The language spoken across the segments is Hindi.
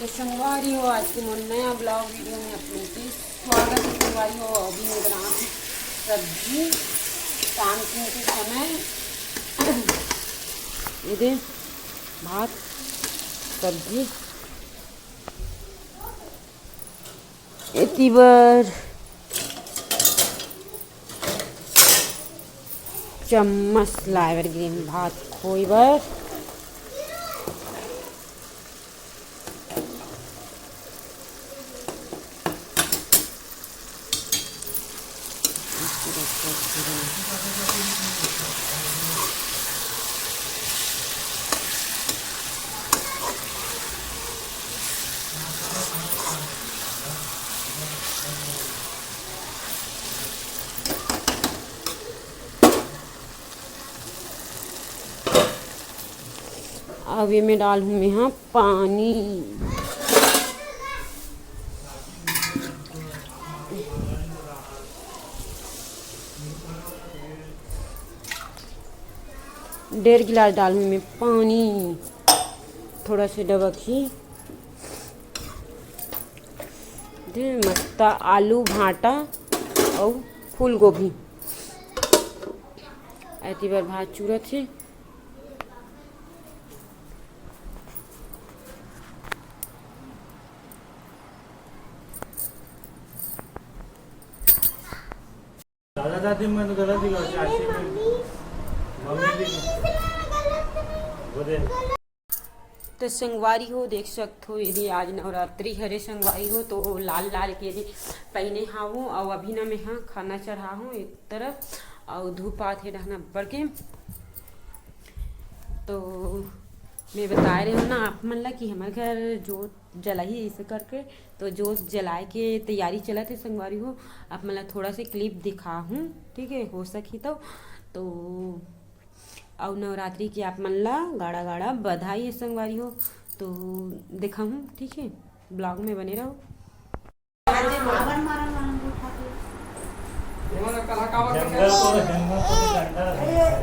तो संगवारी हो आज के मोर नया ब्लॉग वीडियो में अपने की स्वागत है। संगवारी हो अभी मैं बना रही सब्जी शाम के समय ये भात सब्जी एतिबर चम्मच लाइवर ग्रीन भात खोई बर अब ये मैं डालूँ मैं यहाँ पानी। डेढ़ गिलास डालूँ मैं पानी, थोड़ा सा डबकी मस्ता आलू भाटा और फूल गोभी ऐती बार भात चूरत है। दादा दादी में तो गलत ही चाची में मम्मी भी तो संगवारी हो देख सकते हो यदि आज नवरात्रि हरे संगवारी हो तो लाल लाल के यदि पहने हाऊँ और अभी ना मैं हाँ खाना चढ़ा हूँ एक तरफ और धूप आते रहना बढ़ के। तो मैं बता रही हूँ ना आप मन ला कि हमारे घर जोत जलाई ऐसे करके तो जोत जलाए के तैयारी चला थे संगवारी हो। आप मन ला थोड़ा सा क्लिप दिखा हूँ, ठीक है, हो सकी तो और नवरात्रि की आप मन ला गाड़ा गाड़ा बधाई है संगवारी हो। तो देखा हूँ, ठीक है, ब्लॉग में बने रहो।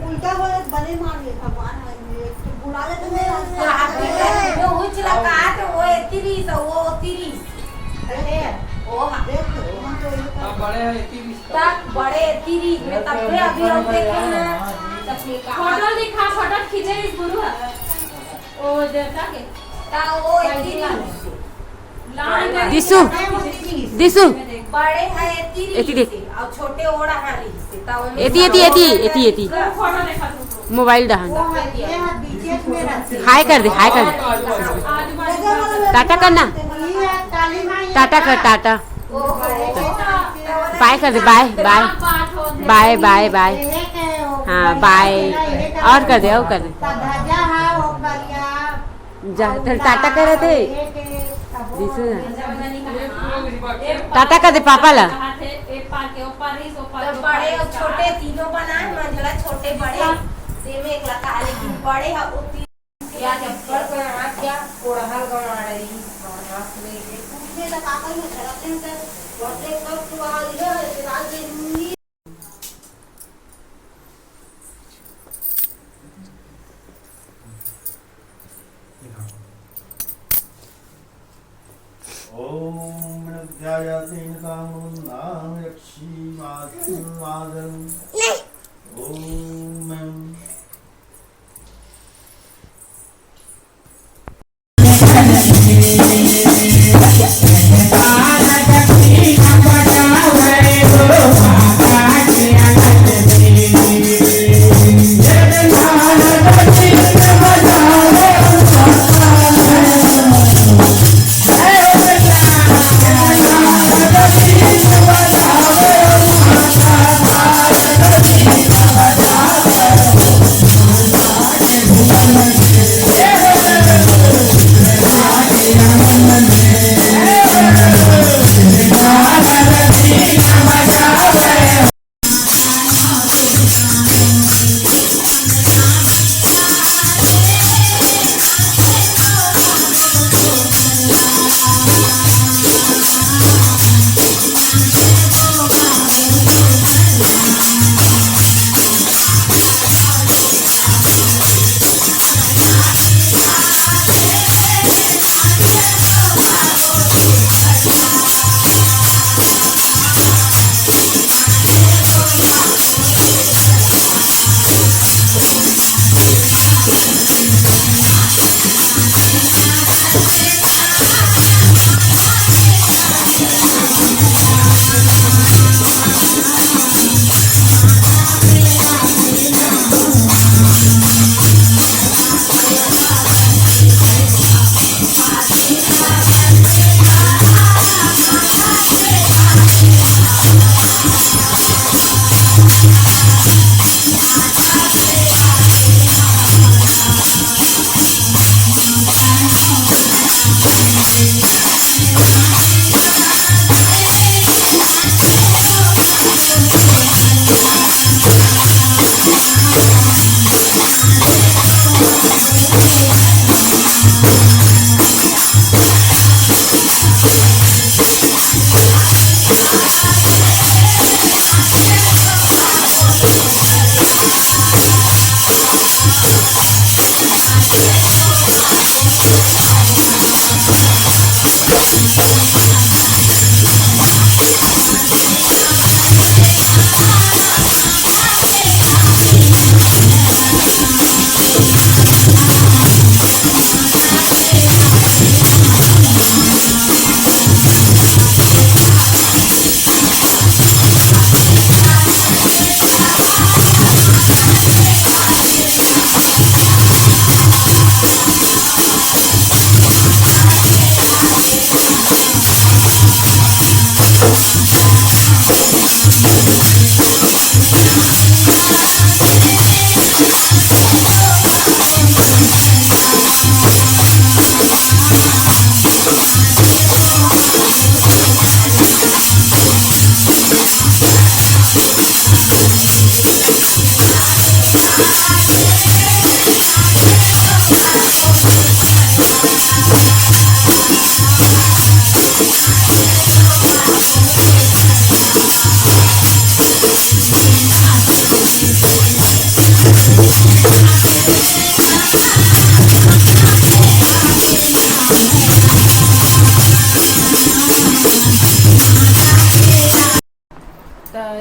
उल्टा बने मार भगवान बुला ले बड़े तीरी में तब अभी हम देखे ना फोटो दिखा फोटो खींचे इस गुरु ओ देवता के ता ओ दिसु दिसु बड़े है तीरी और छोटे ओड़ा है से ता एती फोटो देखा मोबाइल दहन हाय कर दे टाटा करना टाटा कर टाटा बाय कर दे bye bye bye bye bye हाँ बाय और कर दे जा टाटा कर थे टाटा कर दे पापा ला बड़े और छोटे तीनों बनाए मंझला छोटे बड़े सेम एक लगा लेकिन बड़े है उतनी क्या चप्पल को हाथ क्या कोड़हल गवा रही हाथ में पूछने लगा काका में चलाते हैं व्हाट्सएप कब तो आ गया रात में ओम नमः कामं रक्षी माधं ओम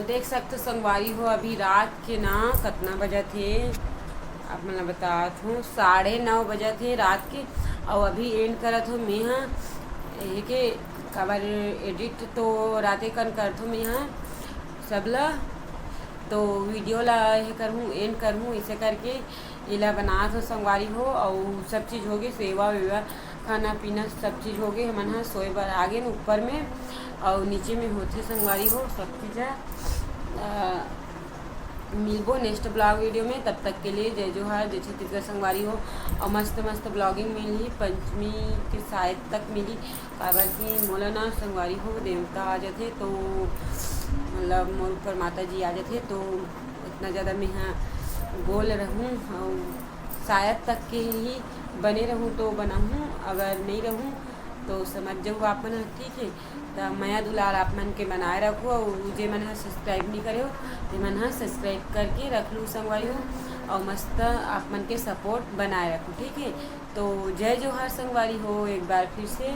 देख सकते संगवारी हो अभी रात के ना कितना बजा थे अब मैं बतात हूँ 9:30 बजा थे रात के। और अभी एंड करत हूँ मैं यहाँ के खबर एडिट तो रातें करत हूँ मैं यहाँ सबला तो वीडियो ला ये करहूँ एंड करहूँ इसे करके इला बनात हो संगवारी हो और सब चीज़ हो गई सेवा वेवा खाना पीना सब चीज़ हो गई हमन हा सोए बर आगे न ऊपर में और नीचे में होते संगवारी हो सब चीज़ मिलबो नेक्स्ट ब्लॉग वीडियो में। तब तक के लिए जय जोहार जय छत्तीसगढ़ संगवारी हो और मस्त मस्त ब्लॉगिंग मिली पंचमी के शायद तक मिली काबर की मोला ना संगवारी हो देवता आ जाते तो मतलब मोर ऊपर माता जी आ जाते तो इतना ज़्यादा मैं यहाँ बोल रहूँ और शायद तक के ही बने रहूँ तो बनाऊँ अगर नहीं रहूँ तो समझ जाऊँ आप मन ठीक है। तो माया दुलार आप मन के बनाए रखो और जे मन सब्सक्राइब नहीं करे हो ते मन सब्सक्राइब करके रख लूँ संगवारी हो और मस्त आप मन के सपोर्ट बनाए रखो ठीक है। तो जय जोहार संगवारी हो एक बार फिर से।